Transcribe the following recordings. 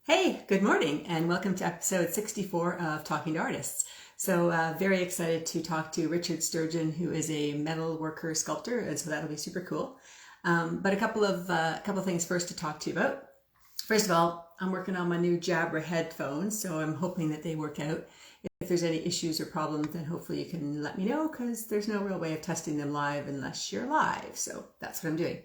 Hey, good morning, and welcome to episode 64 of Talking to Artists. So very excited to talk to Richard Sturgeon, who is a metal worker sculptor, and so that'll be super cool. But a couple of things first to talk to you about. First of all, I'm working on my new Jabra headphones, so I'm hoping that they work out. If there's any issues or problems, then hopefully you can let me know, because there's no real way of testing them live unless you're live. So that's what I'm doing.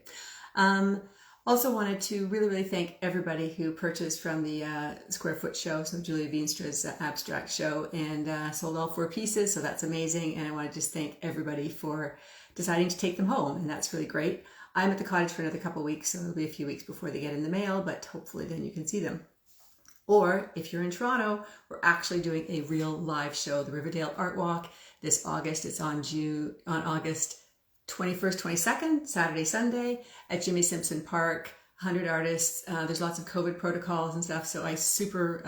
Also wanted to really thank everybody who purchased from the Square Foot show, so Julia Veenstra's abstract show, and sold all 4 pieces, so that's amazing. And I want to just thank everybody for deciding to take them home, and that's really great. I'm at the cottage for another couple of weeks, so it'll be a few weeks before they get in the mail, but hopefully then you can see them. Or if you're in Toronto, we're actually doing a real live show, the Riverdale Art Walk, this August. It's on August 21st, 22nd, Saturday, Sunday at Jimmy Simpson Park. 100 artists. There's lots of COVID protocols and stuff, so I'm super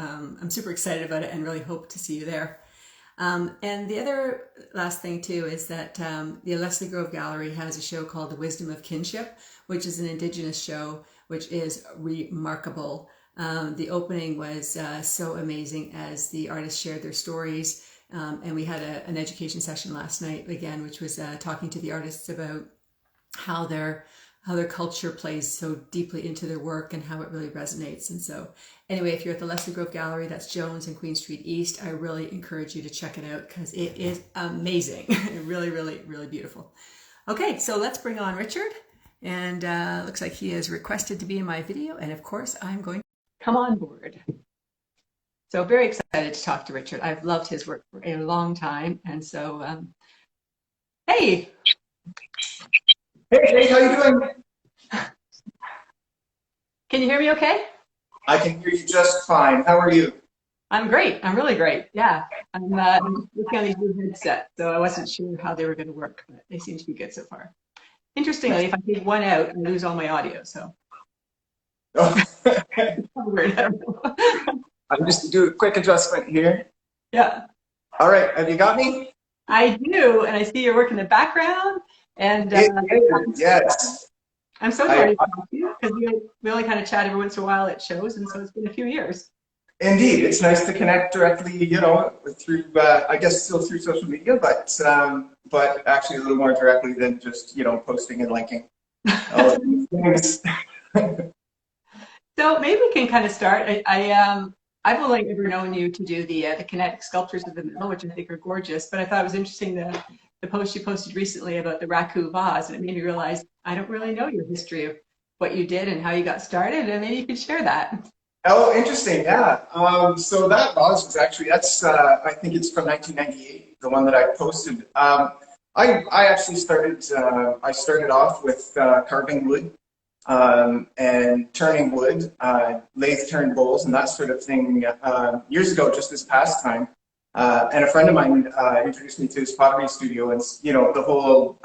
excited about it and really hope to see you there. And the other last thing too is that the Leslie Grove Gallery has a show called The Wisdom of Kinship, which is an Indigenous show, which is remarkable. The opening was so amazing as the artists shared their stories. And we had an education session last night again, which was talking to the artists about how their culture plays so deeply into their work and how it really resonates. And so anyway, if you're at the Leslie Grove Gallery, that's Jones and Queen Street East, I really encourage you to check it out because it is amazing. really beautiful. Okay, so let's bring on Richard. And looks like he has requested to be in my video. And of course, I'm going to come on board. So very excited to talk to Richard. I've loved his work for a long time. And so, hey. Hey, how you doing? Can you hear me okay? I can hear you just fine. How are you? I'm great. I'm really great. Yeah. I'm looking on these new headsets, so I wasn't sure how they were going to work, but they seem to be good so far. Interestingly, if I take one out, I lose all my audio, so. Oh. It's weird. I don't know. I'm just do a quick adjustment here. Yeah. All right, have you got me? I do, and I see your work in the background. And yes. I'm so sorry to talk to you because we only kind of chat every once in a while at shows, and so it's been a few years. Indeed, it's nice to connect directly, through, I guess still through social media, but actually a little more directly than just, posting and liking. So maybe we can kind of start. I've only ever known you to do the kinetic sculptures of the metal, which I think are gorgeous, but I thought it was interesting the post you posted recently about the raku vase, and it made me realize I don't really know your history of what you did and how you got started, and maybe you could share that. Oh, interesting, yeah. So that vase was actually, I think it's from 1998, the one that I posted. I actually started off with carving wood. And turning wood, lathe turned bowls and that sort of thing years ago, just this past time. And a friend of mine introduced me to his pottery studio, and the whole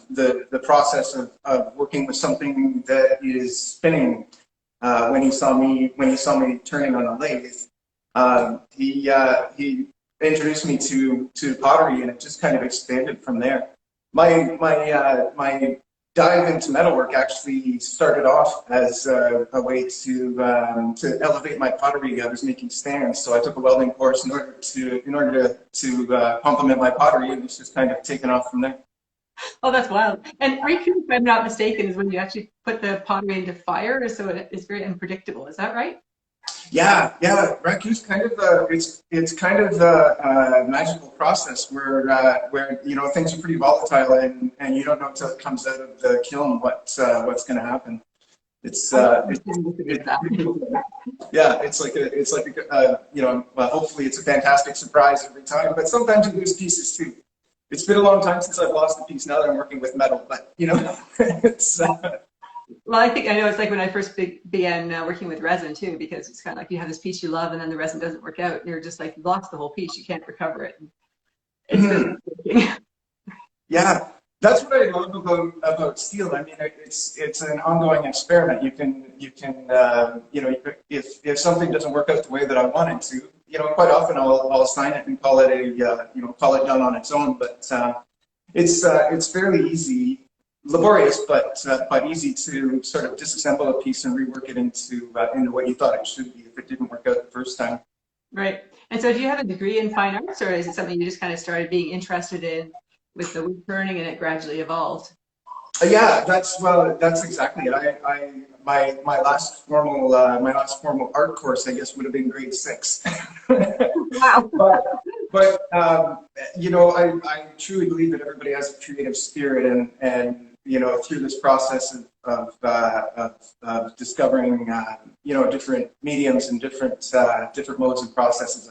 the process of working with something that is spinning. When he saw me turning on a lathe, he introduced me to pottery, and it just kind of expanded from there. My dive into metalwork actually started off as a way to elevate my pottery. I was making stands, so I took a welding course in order to complement my pottery, and it's just kind of taken off from there. Oh, that's wild. And raku, if I'm not mistaken, is when you actually put the pottery into fire, so it's very unpredictable. Is that right? Yeah. Raku's kind of it's kind of a magical process where things are pretty volatile and you don't know until it comes out of the kiln what's going to happen. Hopefully it's a fantastic surprise every time, but sometimes you lose pieces too. It's been a long time since I've lost a piece. Now that I'm working with metal, but it's. Well, I know it's like when I first began working with resin too, because it's kind of like you have this piece you love and then the resin doesn't work out and you're just like, you lost the whole piece, you can't recover it. It's really yeah, that's what I love about steel. I mean, it's an ongoing experiment. You can if something doesn't work out the way that I want it to, quite often I'll assign it and call it call it done on its own. But it's fairly easy laborious, but easy to sort of disassemble a piece and rework it into what you thought it should be if it didn't work out the first time. Right. And so do you have a degree in fine arts, or is it something you just kind of started being interested in with the wood turning and it gradually evolved? Yeah, that's exactly it. My last formal art course, I guess, would have been grade 6. Wow. But you know, I truly believe that everybody has a creative spirit, and you know, through this process of discovering you know, different mediums and different modes and processes,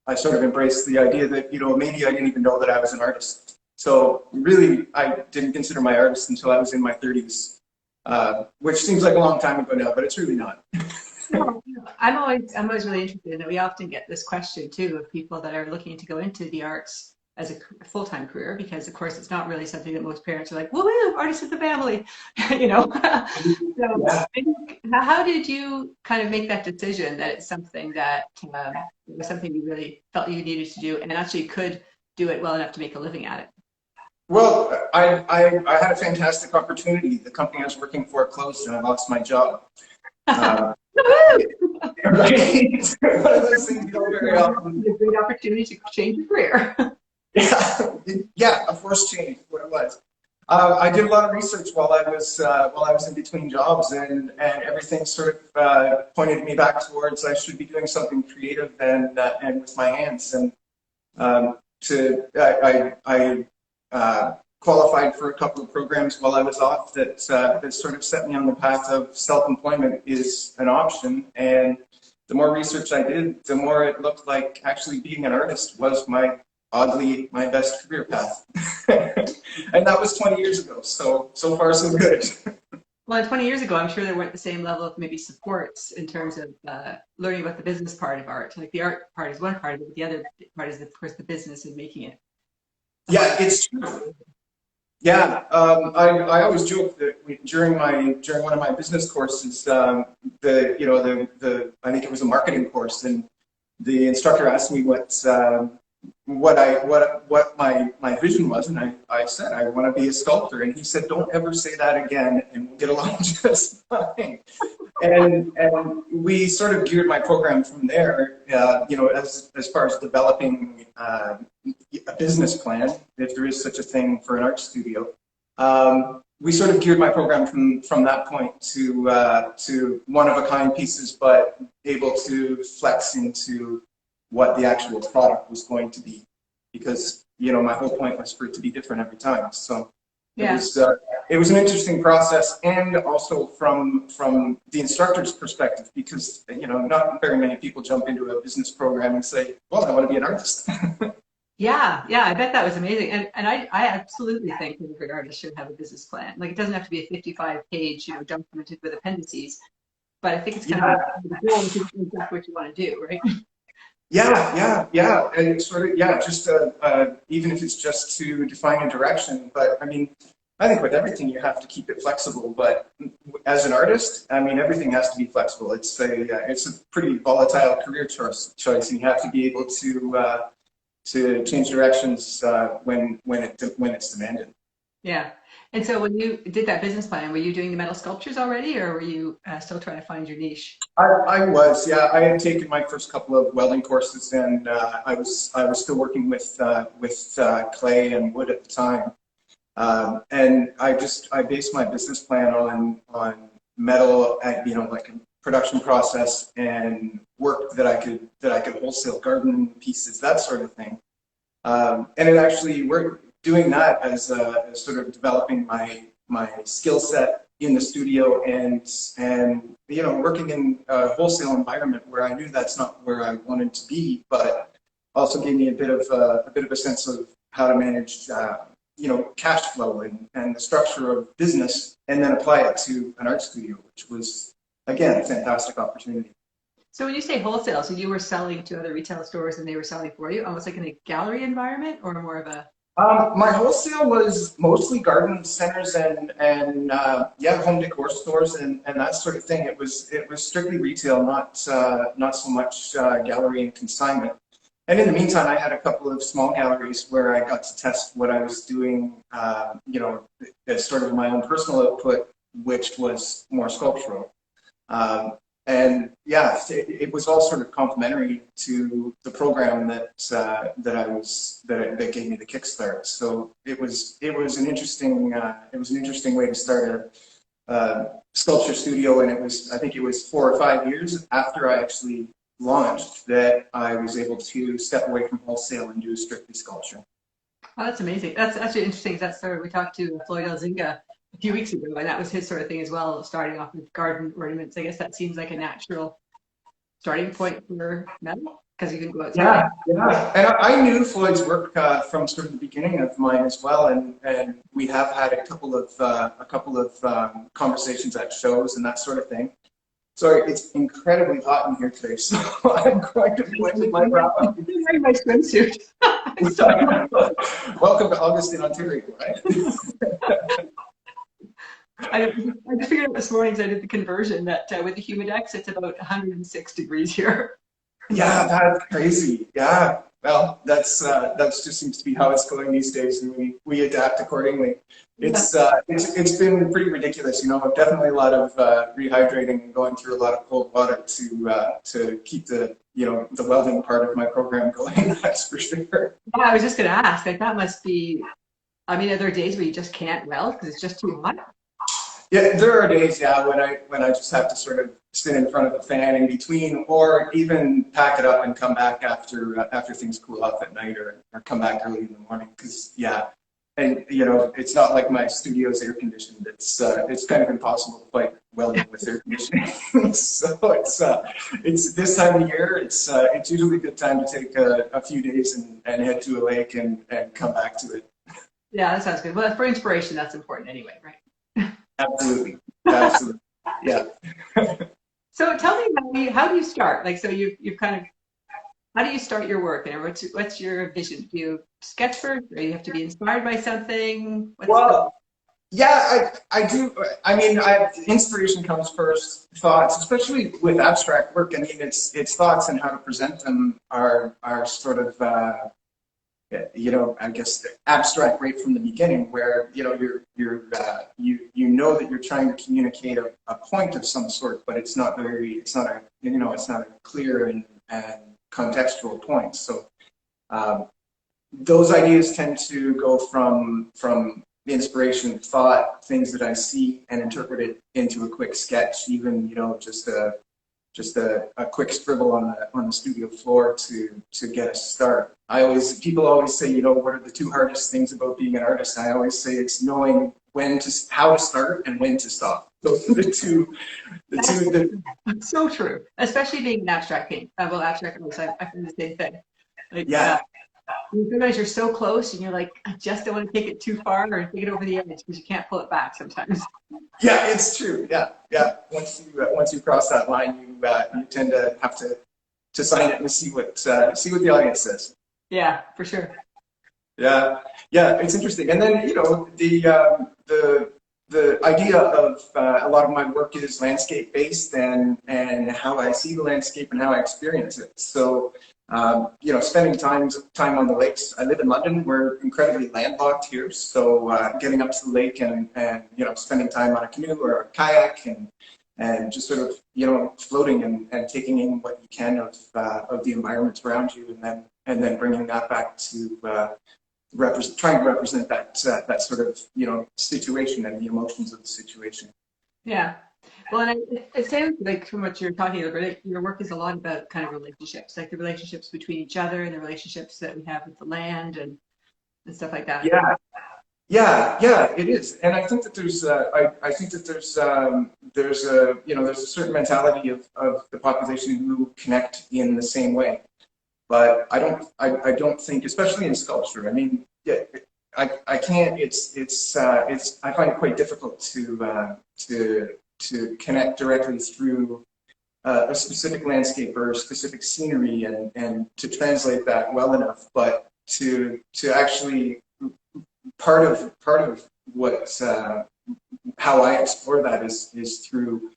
I sort of embraced the idea that, you know, maybe I didn't even know that I was an artist. So really, I didn't consider my artist until I was in my 30s, which seems like a long time ago now, but it's really not. No, I'm always really interested in it. We often get this question too of people that are looking to go into the arts as a full-time career, because of course it's not really something that most parents are like, woo, artist of the family, you know. So Yeah. how did you kind of make that decision that it's something that it was something you really felt you needed to do and actually could do it well enough to make a living at it? Well, I had a fantastic opportunity. The company I was working for closed and I lost my job. Right? One of those things you don't very often. A great opportunity to change your career. Yeah, a forced change is what it was. I did a lot of research while I was in between jobs, and everything sort of pointed me back towards I should be doing something creative and with my hands. And I qualified for a couple of programs while I was off that sort of set me on the path of self-employment is an option. And the more research I did, the more it looked like actually being an artist was oddly my best career path. And that was 20 years ago. So far so good. Well, 20 years ago, I'm sure there weren't the same level of maybe supports in terms of learning about the business part of art. Like the art part is one part of it, but the other part is, of course, the business and making it. Yeah, it's true. Yeah, I always joke that during one of my business courses, I think it was a marketing course, and the instructor asked me what my vision was, and I said I want to be a sculptor, and he said, don't ever say that again, and we'll get along just fine. And we sort of geared my program from there, you know, as far as developing a business plan, if there is such a thing for an art studio. We sort of geared my program from that point to one-of-a-kind pieces, but able to flex into what the actual product was going to be, because, you know, my whole point was for it to be different every time. So Yeah. it was an interesting process, and also from the instructor's perspective, because, you know, not very many people jump into a business program and say, well, I want to be an artist. Yeah, I bet that was amazing. And I absolutely think that a good artist should have a business plan. Like, it doesn't have to be a 55-page, you know, documented with appendices, but I think it's kind of the goal to exactly what you want to do, right? Yeah. And it's sort of, just even if it's just to define a direction. But I mean, I think with everything you have to keep it flexible. But as an artist, I mean, everything has to be flexible. It's a pretty volatile career choice, and you have to be able to change directions when it's demanded. Yeah. And so when you did that business plan, were you doing the metal sculptures already, or were you still trying to find your niche? I was, yeah. I had taken my first couple of welding courses, and I was still working with clay and wood at the time. And I based my business plan on metal, you know, like a production process, and work that I could wholesale, garden pieces, that sort of thing. And it actually worked. Doing that as sort of developing my skill set in the studio, and you know, working in a wholesale environment where I knew that's not where I wanted to be, but also gave me a bit of a sense of how to manage you know, cash flow and the structure of business, and then apply it to an art studio, which was, again, a fantastic opportunity. So when you say wholesale, so you were selling to other retail stores and they were selling for you, almost like in a gallery environment, or more of a... My wholesale was mostly garden centers and home decor stores and that sort of thing. It was strictly retail, not so much gallery and consignment. And in the meantime, I had a couple of small galleries where I got to test what I was doing, as sort of my own personal output, which was more sculptural. Um, and yeah, it was all sort of complementary to the program that gave me the kickstart. So it was an interesting way to start a sculpture studio, and I think it was 4 or 5 years after I actually launched that I was able to step away from wholesale and do strictly sculpture. Oh, that's amazing. That's actually interesting. That's sort of, we talked to Floyd Elzinga a few weeks ago, and that was his sort of thing as well, starting off with garden ornaments. I guess that seems like a natural starting point for metal because you can go outside. Yeah. And I knew Floyd's work from sort of the beginning of mine as well, and we have had a couple of conversations at shows and that sort of thing. Sorry, it's incredibly hot in here today, so I'm going to blend my wrap up. I'm wearing my swimsuit. I'm sorry. Welcome to August in Ontario, right? I just figured out this morning as I did the conversion that with the Humidex, it's about 106 degrees here. Yeah, that's crazy. Yeah, well, that's just seems to be how it's going these days, and we adapt accordingly. It's been pretty ridiculous, Definitely a lot of rehydrating and going through a lot of cold water to keep the welding part of my program going. That's for sure. Yeah, I was just going to ask, like that must be. I mean, are there days where you just can't weld because it's just too hot? Yeah, there are days, when I just have to sort of sit in front of the fan in between, or even pack it up and come back after things cool off at night, or come back early in the morning. Because and it's not like my studio's air conditioned. It's kind of impossible to fight welding with air conditioning. So it's this time of year. It's usually a good time to take a few days and head to a lake and come back to it. Yeah, that sounds good. Well, for inspiration, that's important anyway, right? Absolutely. Yeah. So tell me, how do you start? Like, so you've kind of, how do you start your work? And what's your vision? Do you sketch first, or you have to be inspired by something? Yeah, I do. I mean, inspiration comes first. Thoughts, especially with abstract work. I mean, it's thoughts and how to present them are sort of I guess abstract right from the beginning, where you know that you're trying to communicate a point of some sort, but it's not a clear and contextual point. So those ideas tend to go from inspiration, thought, things that I see, and interpret it into a quick sketch, even just a quick scribble on the studio floor to get us start. People always say, what are the two hardest things about being an artist? I always say it's knowing how to start and when to stop. Those are the two. That's so true, especially being an abstract painter. Abstract artist, I find the same thing. Like, yeah. You realize you're so close, and you're like, I just don't want to take it too far or take it over the edge because you can't pull it back sometimes. Yeah, it's true. Yeah. Once you cross that line, you tend to have to sign it and see what the audience says. Yeah, for sure. Yeah, it's interesting. And then the idea of a lot of my work is landscape based and how I see the landscape and how I experience it. So. Spending time on the lakes. I live in London. We're incredibly landlocked here. So getting up to the lake and spending time on a canoe or a kayak and just sort of floating and taking in what you can of the environment around you, and then bringing that back to trying to represent that sort of situation and the emotions of the situation. Yeah. Well, and it sounds like from what you're talking about, your work is a lot about kind of relationships, like the relationships between each other and the relationships that we have with the land and stuff like that. Yeah, it is. And I think that there's a certain mentality of the population who connect in the same way. But I don't think, especially in sculpture. I mean, I can't. I find it quite difficult to connect directly through a specific landscape or a specific scenery and to translate that well enough, but to actually part of what how I explore that is through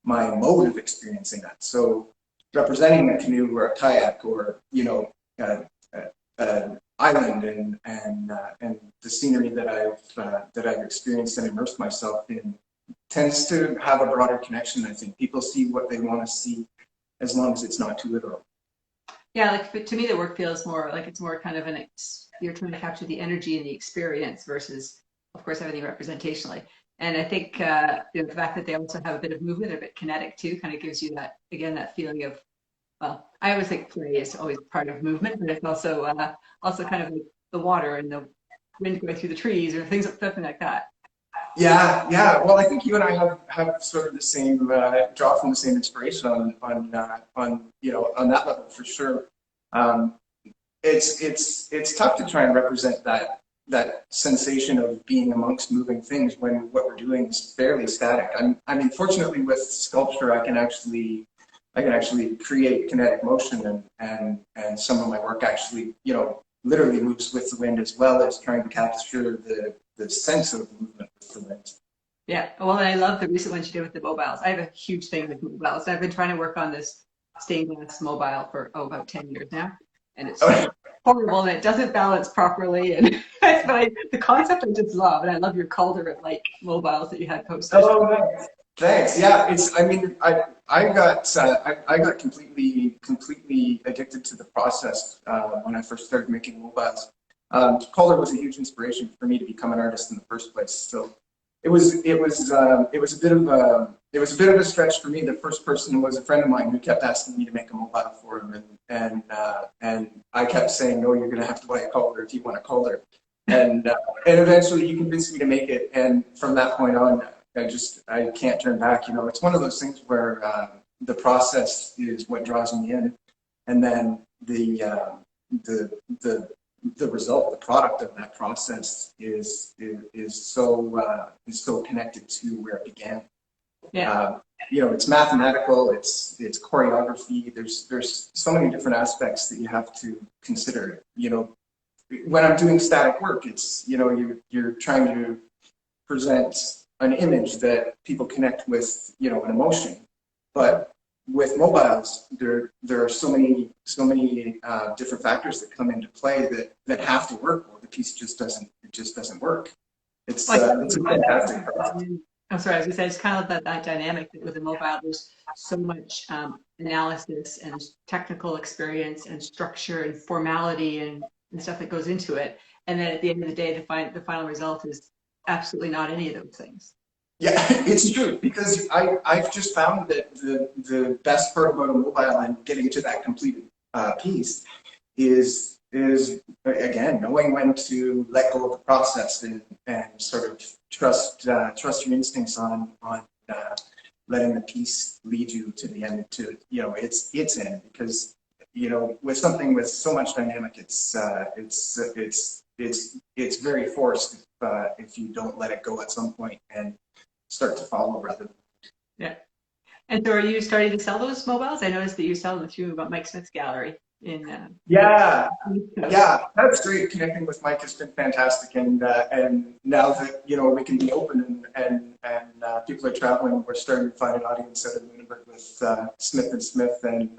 my mode of experiencing that. So representing a canoe or a kayak or island and the scenery that I've experienced and immersed myself in tends to have a broader connection. I think people see what they want to see as long as it's not too literal. Yeah, like to me, the work feels more like it's more kind of you're trying to capture the energy and the experience versus, of course, everything representationally. And I think the fact that they also have a bit of movement, a bit kinetic too, kind of gives you that, again, that feeling of, well, I always think play is always part of movement, but it's also kind of like the water and the wind going through the trees or something like that. Yeah, yeah. Well, I think you and I have sort of the same draw from the same inspiration on that level for sure. It's tough to try and represent that sensation of being amongst moving things when what we're doing is fairly static. I mean, fortunately with sculpture, I can actually create kinetic motion, and some of my work actually, literally moves with the wind as well as trying to capture the sense of movement with the wind. Yeah, well, and I love the recent one she did with the mobiles. I have a huge thing with mobiles. I've been trying to work on this stained glass mobile for about 10 years now, and it's horrible and it doesn't balance properly. And but the concept I just love, and I love your Calder-like mobiles that you had posted. Oh, nice. Thanks. Yeah, I got completely addicted to the process when I first started making mobiles. Calder was a huge inspiration for me to become an artist in the first place. So it was a bit of a stretch for me. The first person was a friend of mine who kept asking me to make a mobile for him, and I kept saying, no, you're going to have to buy a Calder if you want a Calder. And eventually he convinced me to make it, and from that point on, I can't turn back. It's one of those things where the process is what draws me in, and then the result, the product of that process is so connected to where it began. Yeah. It's mathematical. It's choreography. There's so many different aspects that you have to consider. When I'm doing static work, it's you're trying to present an image that people connect with, an emotion. But with mobiles, there are so many different factors that come into play that have to work, or the piece just doesn't work. It's a fantastic process. I'm sorry, as I said, it's kind of that dynamic that with the mobile, there's so much analysis and technical experience and structure and formality and stuff that goes into it. And then at the end of the day, the final result is absolutely not any of those things. Yeah, it's true, because I've just found that the best part about a mobile and getting to that completed piece is again knowing when to let go of the process and sort of trust your instincts on letting the piece lead you to the end, to its end, because with something with so much dynamic, it's very forced if you don't let it go at some point and start to follow rather than. Yeah. And so are you starting to sell those mobiles? I noticed that you sell them through Mike Smith's gallery in yeah, that's great. Connecting with Mike has been fantastic, and now that we can be open and people are traveling, we're starting to find an audience out of Lunenburg with Smith and Smith, and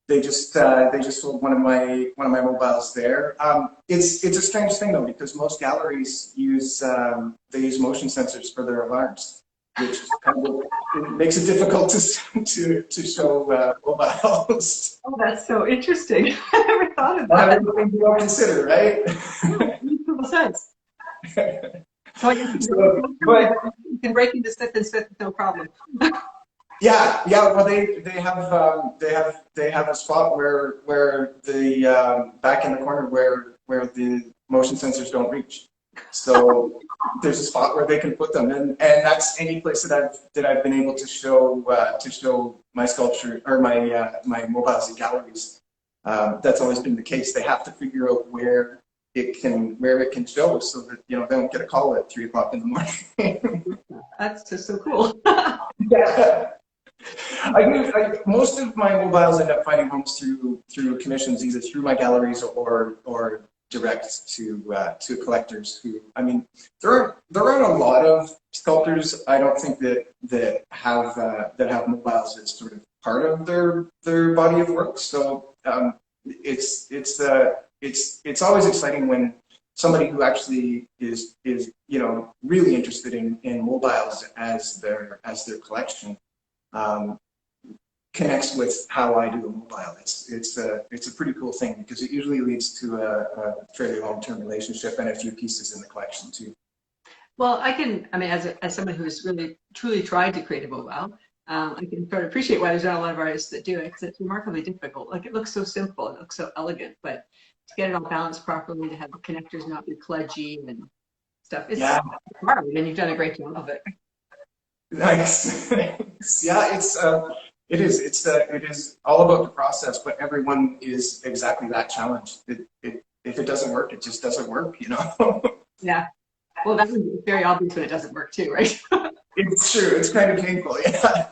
they just sold one of my mobiles there. It's a strange thing though, because most galleries use motion sensors for their alarms, which kind of it makes it difficult to show mobiles. Oh, that's so interesting. I never thought of that. Everything you don't consider, right? Yeah, it makes total sense. So I guess you can break into Smith and Smith with no problem. Yeah. Well, they have a spot where the back in the corner where the motion sensors don't reach. So there's a spot where they can put them, and that's any place that I've been able to show my sculpture or my mobiles in galleries. That's always been the case. They have to figure out where it can show, so that they don't get a call at 3 o'clock in the morning. That's just so cool. Yeah. Most of my mobiles end up finding homes through commissions, either through my galleries or direct to collectors. Who, I mean, there aren't a lot of sculptors, I don't think, that have mobiles as sort of part of their body of work. So it's always exciting when somebody who actually is really interested in mobiles as their collection um, connects with how I do a mobile. It's a pretty cool thing because it usually leads to a fairly long-term relationship and a few pieces in the collection too. Well, I mean, as someone who's really truly tried to create a mobile, I can sort of appreciate why there's not a lot of artists that do it because it's remarkably difficult. Like it looks so simple, it looks so elegant, but to get it all balanced properly, to have the connectors not be kludgy and stuff, it's Yeah, hard, and you've done a great job of it. nice. Yeah, it is. It is all about the process, but everyone is exactly that challenge. If it doesn't work, it just doesn't work, you know? Yeah. Well, that was very obvious when it doesn't work too, right? It's true. It's kind of painful, yeah.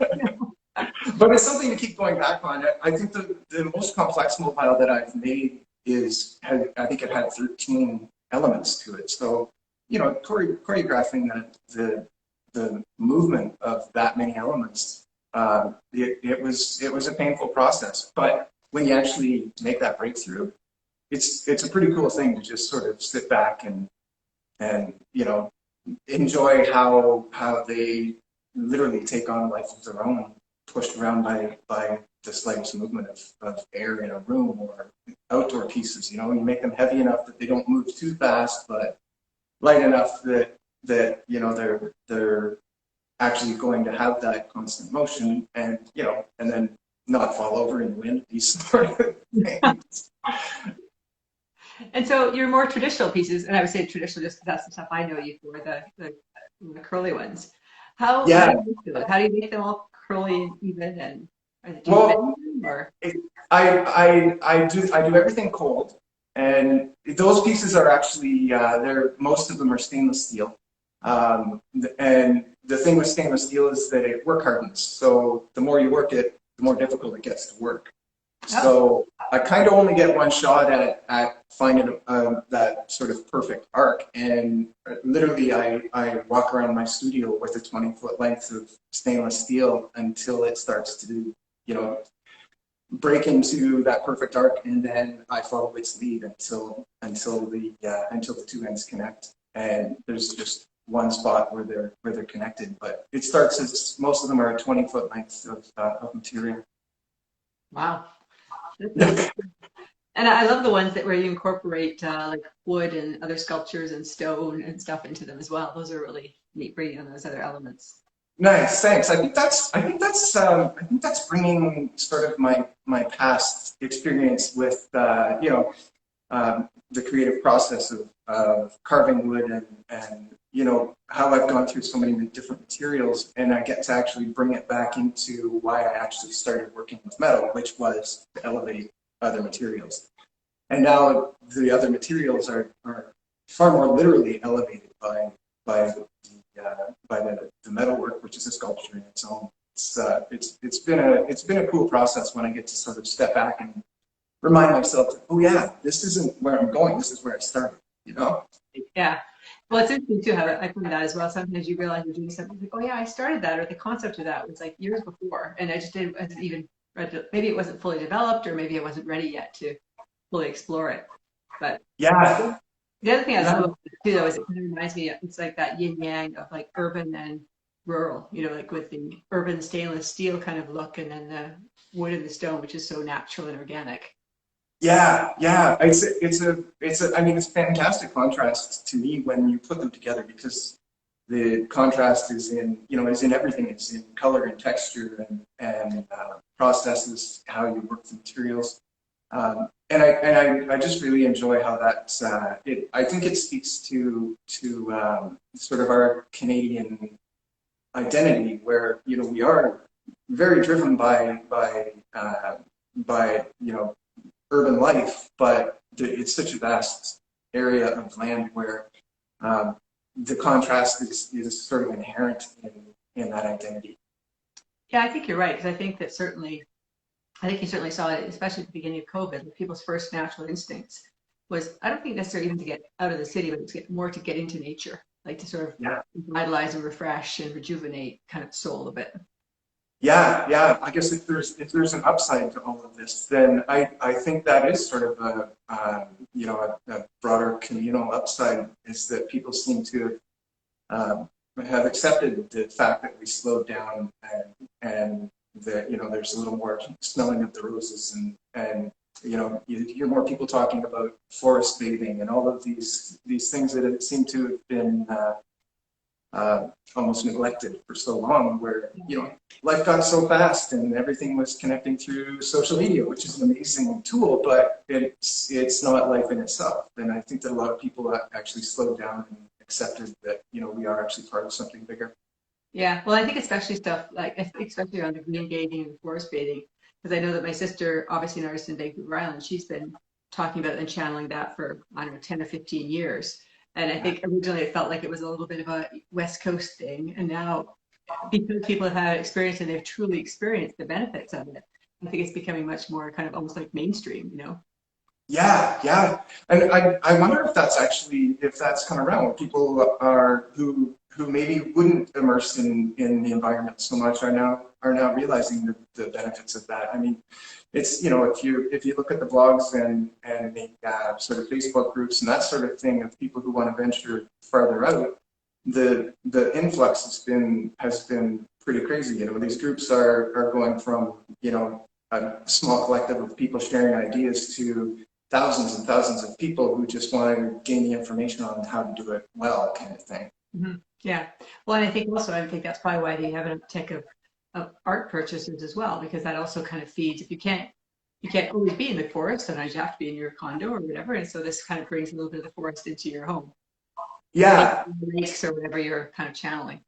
But it's something to keep going back on. I think the most complex mobile that I've made I think it had 13 elements to it. So, choreographing the movement of that many elements, it was a painful process. But when you actually make that breakthrough, it's a pretty cool thing to just sort of sit back and enjoy how they literally take on life of their own, pushed around by the slightest movement of air in a room or outdoor pieces. You make them heavy enough that they don't move too fast, but light enough that they're actually going to have that constant motion and and then not fall over in the wind, these sort of things. And so your more traditional pieces, and I would say traditional just because that's the stuff I know you for, the curly ones. How Yeah. do you make those? How do you make them all curly and even? And do you Well, bend them or? I do everything cold, and those pieces are actually most of them are stainless steel. And the thing with stainless steel is that it work hardens. So the more you work it, the more difficult it gets to work. Oh, So I kind of only get one shot at finding that sort of perfect arc. And literally, I walk around my studio with a 20-foot length of stainless steel until it starts to, break into that perfect arc, and then I follow its lead until the two ends connect. And there's just one spot where they're connected. But it starts as most of them are a 20-foot length of material. wow. And I love the ones where you incorporate like wood and other sculptures and stone and stuff into them as well. Those are really neat, bringing in those other elements. Nice, thanks. I think that's bringing sort of my past experience with the creative process of carving wood and how I've gone through so many different materials, and I get to actually bring it back into why I actually started working with metal, which was to elevate other materials. And now the other materials are far more literally elevated by the metalwork, which is a sculpture in its own. It's been a cool process when I get to sort of step back and remind myself, oh yeah, this isn't where I'm going. This is where I started. Yeah. Well, it's interesting too how I find that as well. Sometimes you realize you're doing something like, oh yeah, I started that, or the concept of that was like years before, and I just wasn't even ready. Maybe it wasn't fully developed, or maybe I wasn't ready yet to fully explore it. But Yeah, the other thing I love yeah, about it too, though, is it kind of reminds me, it's like that yin yang of like urban and rural, like with the urban stainless steel kind of look, and then the wood and the stone, which is so natural and organic. yeah. I mean, it's a fantastic contrast to me when you put them together because the contrast is in everything. It's in color and texture and processes, how you work the materials. And I just really enjoy how that's I think it speaks to sort of our Canadian identity where we are very driven by urban life, but it's such a vast area of land where the contrast is sort of inherent in that identity. Yeah, I think you're right, because I think you certainly saw it, especially at the beginning of COVID. Like people's first natural instincts was, I don't think necessarily even to get out of the city, but more to get into nature, like to sort of Yeah. vitalize and refresh and rejuvenate kind of soul a bit. Yeah. I guess if there's an upside to all of this, then I think that is sort of a broader communal upside, is that people seem to have accepted the fact that we slowed down, and that there's a little more smelling of the roses, and you hear more people talking about forest bathing and all of these things that have seem to have been almost neglected for so long, where life got so fast and everything was connecting through social media, which is an amazing tool, but it's not life in itself. And I think that a lot of people actually slowed down and accepted that we are actually part of something bigger. Yeah, well, I think especially stuff like, I think especially around the green bathing and forest bathing, because I know that my sister, obviously an artist in Vancouver Island, she's been talking about and channeling that for, I don't know, 10 or 15 years. And I think originally it felt like it was a little bit of a West Coast thing. And now, because people have had experience and they've truly experienced the benefits of it, I think it's becoming much more kind of almost like mainstream. Yeah. And I wonder if that's come around, when people who maybe wouldn't immerse in the environment so much are now realizing the benefits of that. I mean, it's if you look at the blogs and the sort of Facebook groups and that sort of thing of people who want to venture farther out, the influx has been pretty crazy. These groups are going from a small collective of people sharing ideas to thousands and thousands of people who just want to gain the information on how to do it well, kind of thing. Mm-hmm. Yeah. Well, and I think that's probably why they have an uptick of art purchases as well, because that also kind of feeds. If you can't always be in the forest, sometimes you have to be in your condo or whatever, and so this kind of brings a little bit of the forest into your home. Yeah. Lakes or whatever you're kind of channeling.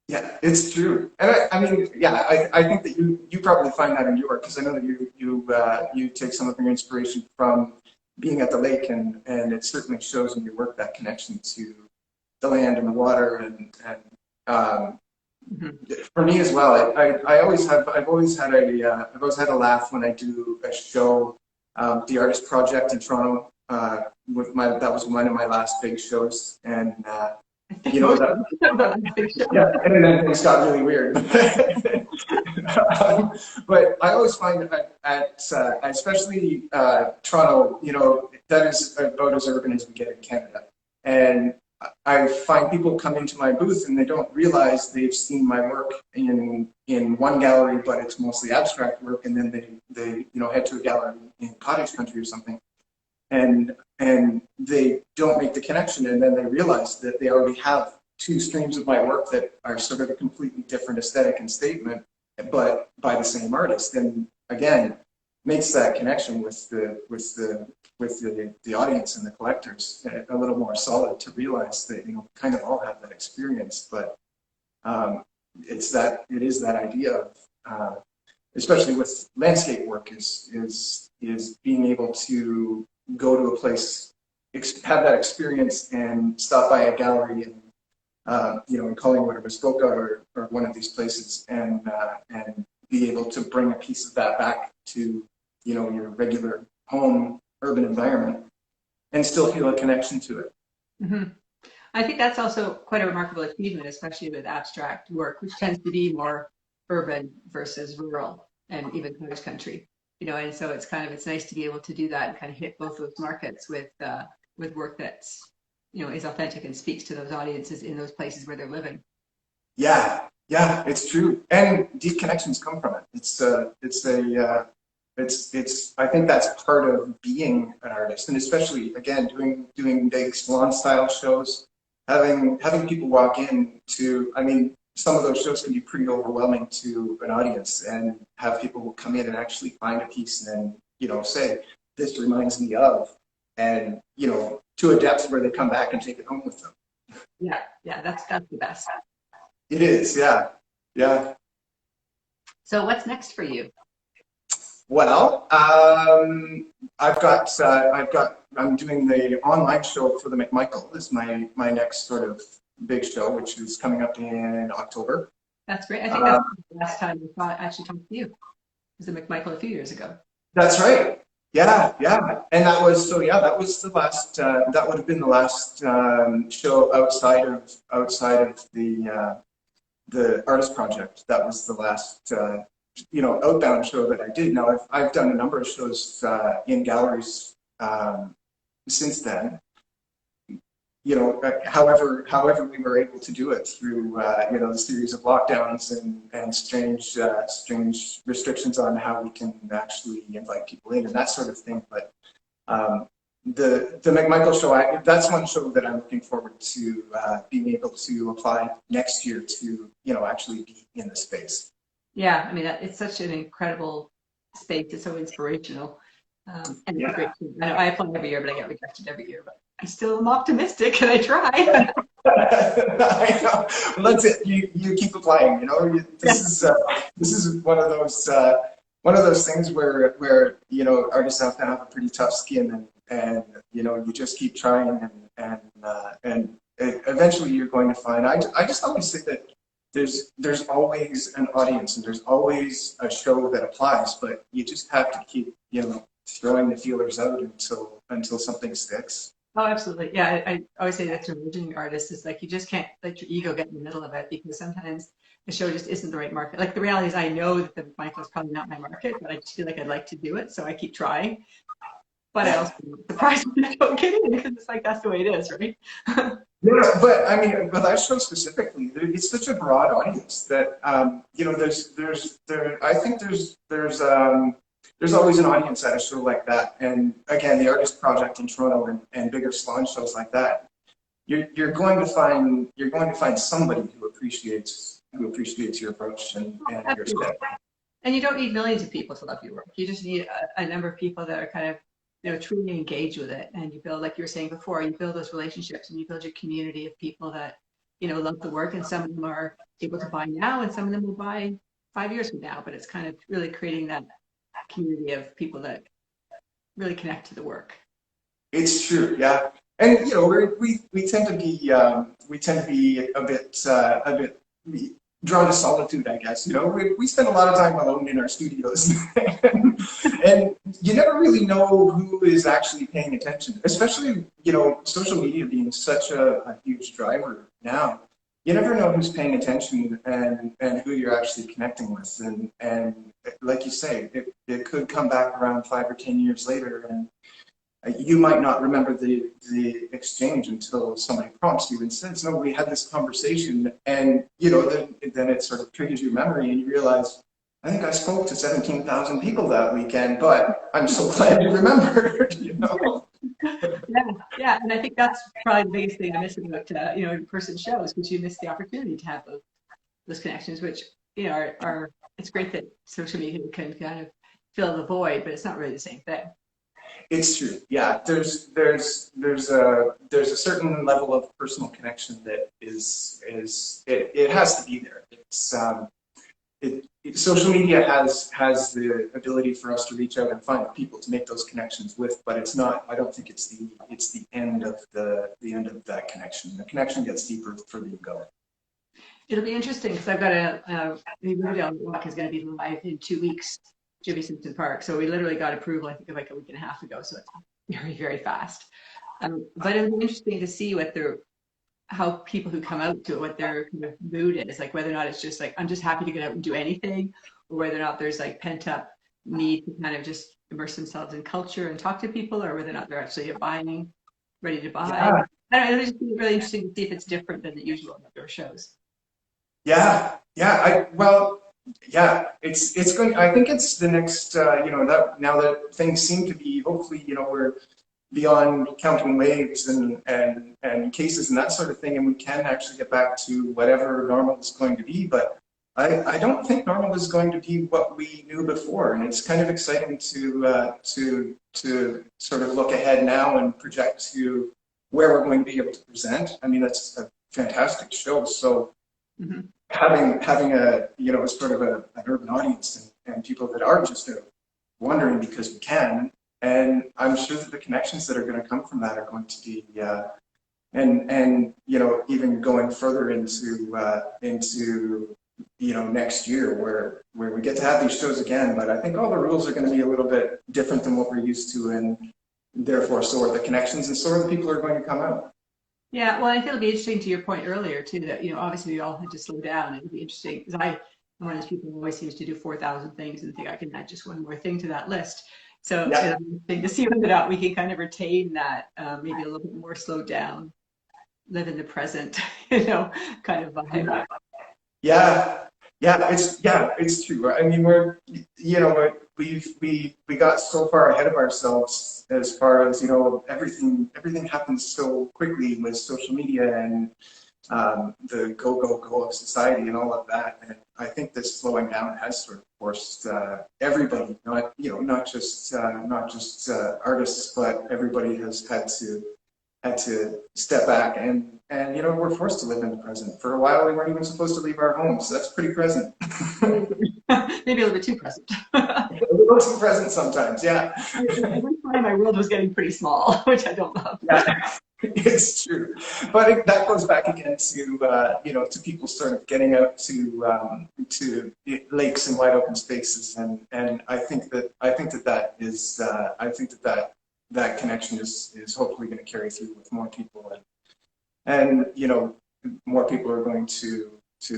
Yeah, it's true. And I mean, yeah, I think that you probably find that in your work, because I know that you take some of your inspiration from being at the lake, and it certainly shows in your work that connection to the land and the water, and for me as well. I've always had a laugh when I do a show, the Artist Project in Toronto. That was one of my last big shows, and yeah, and then things got really weird. But I always find at especially Toronto, that is about as urban as we get in Canada. And I find people come into my booth and they don't realize they've seen my work in one gallery, but it's mostly abstract work, and then they head to a gallery in cottage country or something, and they don't make the connection, and then they realize that they already have two streams of my work that are sort of a completely different aesthetic and statement, but by the same artist. And again, makes that connection with the audience and the collectors a little more solid, to realize that kind of all have that experience. But it is that idea of especially with landscape work, is being able to go to a place, have that experience, and stop by a gallery, and in Collingwood or Muskoka or one of these places, and be able to bring a piece of that back to your regular home urban environment, and still feel a connection to it. Mm-hmm. I think that's also quite a remarkable achievement, especially with abstract work, which tends to be more urban versus rural and even cottage country. And so it's nice to be able to do that and kind of hit both those markets with work that's is authentic and speaks to those audiences in those places where they're living. Yeah, it's true, and deep connections come from it. I think that's part of being an artist, and especially again doing big salon style shows, having people walk in to. I mean, some of those shows can be pretty overwhelming to an audience, and have people come in and actually find a piece and then say, this reminds me of, and to a depth where they come back and take it home with them. Yeah, that's the best. It is, yeah. So what's next for you? Well, I'm doing the online show for the McMichael. This is my next sort of big show, which is coming up in October. That's great. I think that's the last time we actually talked to you. It was the McMichael a few years ago. That's right. Yeah. And that was the last. That would have been the last show outside of the the artist project. That was the last outbound show that I did. Now I've done a number of shows in galleries since then. However we were able to do it through the series of lockdowns and strange restrictions on how we can actually invite people in and that sort of thing. But the McMichael show, that's one show that I'm looking forward to being able to apply next year to actually be in the space. Yeah, I mean, it's such an incredible space. It's so inspirational. And it's a great team. I apply every year, but I get rejected every year. But I still am optimistic, and I try. I know. Well, that's it. You keep applying. This is one of those things where artists have to have a pretty tough skin, and you just keep trying, and eventually you're going to find. I just always say that there's always an audience, and there's always a show that applies, but you just have to keep throwing the feelers out until something sticks. Oh, absolutely. Yeah, I always say that to emerging artists is like you just can't let your ego get in the middle of it, because sometimes the show just isn't the right market. Like the reality is I know that the Michael is probably not my market, but I just feel like I'd like to do it, so I keep trying. But I also am surprised when I don't get it, because it's like that's the way it is, right? Yeah, but I mean, with that show specifically, it's such a broad audience that I think there's always an audience at a show like that. And again, the Artist Project in Toronto and bigger salon shows like that, you're going to find somebody who appreciates your approach and your style. And you don't need millions of people to love your work. You just need a number of people that are kind of truly engaged with it, and you build, like you were saying before, you build those relationships and you build your community of people that love the work, and some of them are able to buy now and some of them will buy 5 years from now, but it's kind of really creating that community of people that really connect to the work. It's true, yeah. And we tend to be a bit drawn to solitude, I guess. We spend a lot of time alone in our studios, and you never really know who is actually paying attention. Especially social media being such a huge driver now. You never know who's paying attention and who you're actually connecting with. And like you say, it could come back around 5 or 10 years later, and you might not remember the exchange until somebody prompts you and says, "No, we had this conversation," and then it sort of triggers your memory, and you realize, I think I spoke to 17,000 people that weekend, but I'm so glad you remembered. Yeah, and I think that's probably the biggest thing I miss about in-person shows, because you miss the opportunity to have those connections, which are it's great that social media can kind of fill the void, but it's not really the same thing. It's true. Yeah, there's a certain level of personal connection that it has to be there. Social media has the ability for us to reach out and find people to make those connections with, but it's not. I don't think it's the end of that connection. The connection gets deeper the further you go. It'll be interesting because I've got the Riverdale Art Walk is going to be live in 2 weeks. Jimmy Simpson Park. So we literally got approval, I think, like a week and a half ago. So it's very, very fast. But it'll be interesting to see how people who come out to it, what their kind of mood is, like whether or not it's just like, I'm just happy to get out and do anything, or whether or not there's like pent up need to kind of just immerse themselves in culture and talk to people, or whether or not they're actually ready to buy. Yeah. I don't know, it'll just be really interesting to see if it's different than the usual outdoor shows. Yeah. Yeah, it's going. I think it's the next. That now that things seem to be, hopefully, we're beyond counting waves and cases and that sort of thing, and we can actually get back to whatever normal is going to be. But I don't think normal is going to be what we knew before, and it's kind of exciting to sort of look ahead now and project to where we're going to be able to present. I mean, that's a fantastic show. So. Mm-hmm. Having a sort of an urban audience and people that are just wondering because we can, and I'm sure that the connections that are going to come from that are going to be and even going further into next year where we get to have these shows again. But I think all the rules are going to be a little bit different than what we're used to, and therefore so are the connections, and so are the people who are going to come out. Yeah, well, I think it'll be interesting to your point earlier too, that, obviously we all had to slow down. It'll be interesting because I'm one of those people who always seems to do 4,000 things and think I can add just one more thing to that list. So Yeah, it'll be interesting to see whether or not we can kind of retain that, maybe a little bit more slowed down, live in the present, kind of vibe. yeah, it's true. I mean, we got so far ahead of ourselves as far as everything happens so quickly with social media and the go of society and all of that. And I think this slowing down has sort of forced everybody, not just artists, but everybody has had to step back and we're forced to live in the present. For a while, we weren't even supposed to leave our homes. So that's pretty present. Maybe a little bit too present. A little too present sometimes, yeah. At one time, my world was getting pretty small, which I don't love. Yeah, it's true. But that goes back again to people sort of getting out to lakes and wide open spaces, and I think that connection is hopefully going to carry through with more people, and more people are going to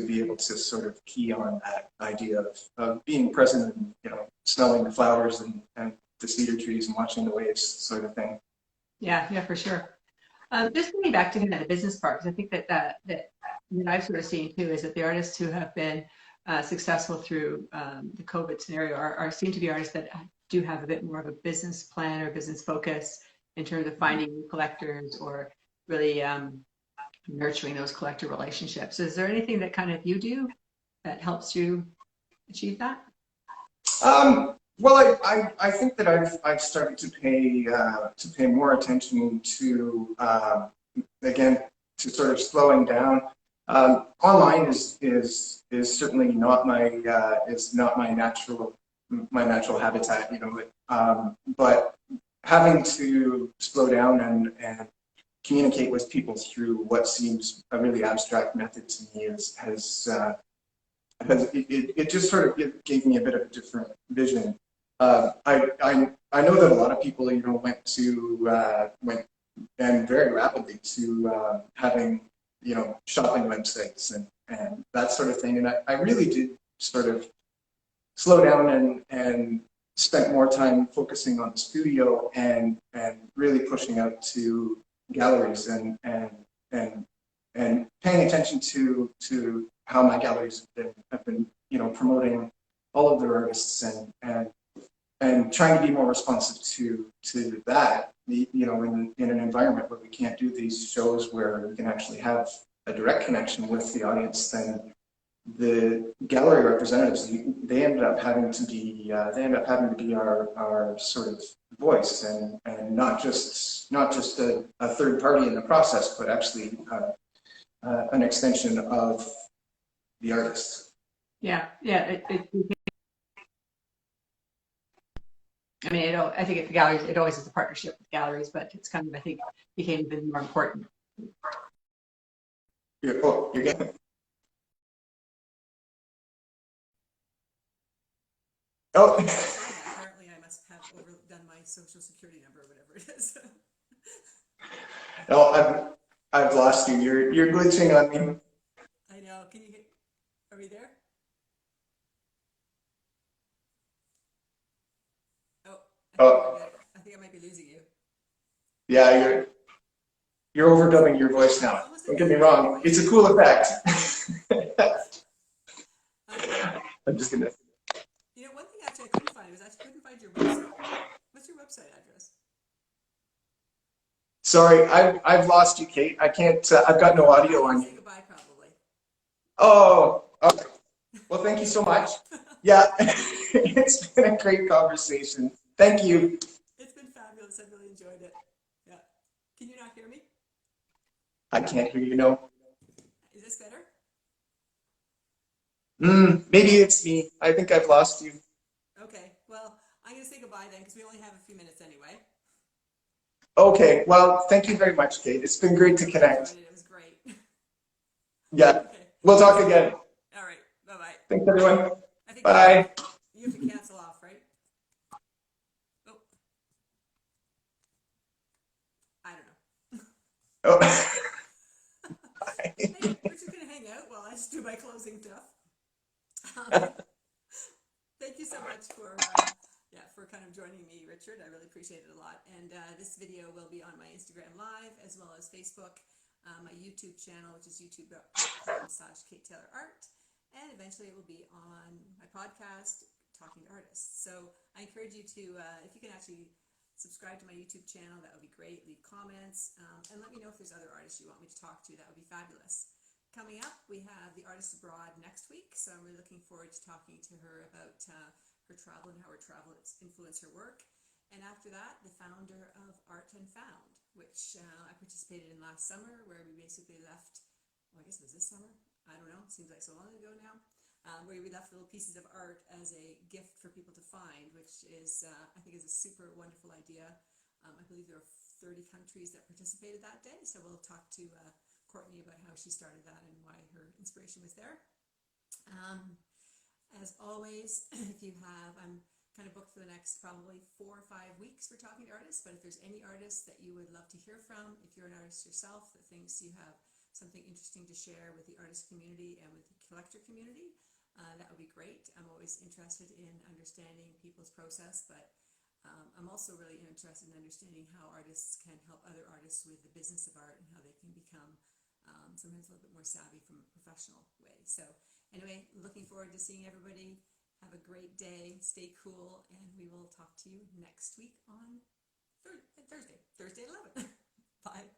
be able to sort of key on that idea of being present and smelling the flowers and the cedar trees and watching the waves sort of thing. Yeah, for sure. Just getting back to kind of the business part, because I think that I've sort of seen too is that the artists who have been successful through the COVID scenario are seem to be artists that do have a bit more of a business plan or business focus in terms of finding new collectors or really nurturing those collector relationships. Is there anything that kind of you do that helps you achieve that? Well, I think that I've started to pay more attention to again to sort of slowing down. Online is certainly not my natural habitat, but having to slow down and communicate with people through what seems a really abstract method to me it just sort of gave me a bit of a different vision. I know that a lot of people went and very rapidly to having shopping websites and that sort of thing, and I really did sort of slow down and spent more time focusing on the studio and really pushing out to galleries and paying attention to how my galleries have been promoting all of their artists and trying to be more responsive to that, in an environment where we can't do these shows where we can actually have a direct connection with the audience. Then the gallery representatives, they ended up having to be our sort of voice and not just a third party in the process, but actually an extension of the artist. Yeah. I mean, I think at the galleries, it always is a partnership with galleries, but it's kind of, I think, became even more important. You're getting. Oh. Apparently, I must have overdone my social security number or whatever it is. No, I've lost you. You're glitching on me. I know. Can you get? Are we there? Oh, Oh, I think I might be losing you. yeah, you're overdubbing your voice now. Don't get me wrong. It's a cool effect. I'm just gonna. One thing actually I couldn't find was I couldn't find your website. What's your website address? Sorry, I've lost you, Kate. I can't. I've got no audio on you. Say goodbye, probably. Oh, okay. Well, thank you so much. Yeah, it's been a great conversation. Thank you. It's been fabulous. I've really enjoyed it. Yeah. Can you not hear me? I can't hear you, no. Is this better? Maybe it's me. I think I've lost you. Okay. Well, I'm going to say goodbye then because we only have a few minutes anyway. Okay. Well, thank you very much, Kate. It's been great to connect. It was great. Yeah. Okay. We'll talk again. All right. Bye-bye. Thanks, everyone. I think Bye. You have to cancel off, right? Oh. I don't know. Oh. Um, Thank you so much for kind of joining me, Richard. I really appreciate it a lot. And this video will be on my Instagram Live as well as Facebook, my YouTube channel, which is youtube.com/Kate Taylor Art, and eventually it will be on my podcast, Talking to Artists. So I encourage you to, if you can actually subscribe to my YouTube channel, that would be great. Leave comments and let me know if there's other artists you want me to talk to. That would be fabulous. Coming up, we have the Artist Abroad next week, so I'm really looking forward to talking to her about her travel and how her travel has influenced her work. And after that, the founder of Art and Found, which I participated in last summer, where we basically left, well, I guess it was this summer, I don't know, seems like so long ago now, where we left little pieces of art as a gift for people to find, which is, I think is a super wonderful idea. I believe there were 30 countries that participated that day, so we'll talk to Courtney about how she started that and why her inspiration was there. As always, if you have, I'm kind of booked for the next probably 4 or 5 weeks for talking to artists, but if there's any artists that you would love to hear from, if you're an artist yourself that thinks you have something interesting to share with the artist community and with the collector community, that would be great. I'm always interested in understanding people's process, but I'm also really interested in understanding how artists can help other artists with the business of art and how they can become sometimes a little bit more savvy from a professional way. So anyway, looking forward to seeing everybody. Have a great day. Stay cool. And we will talk to you next week on Thursday 11. Bye.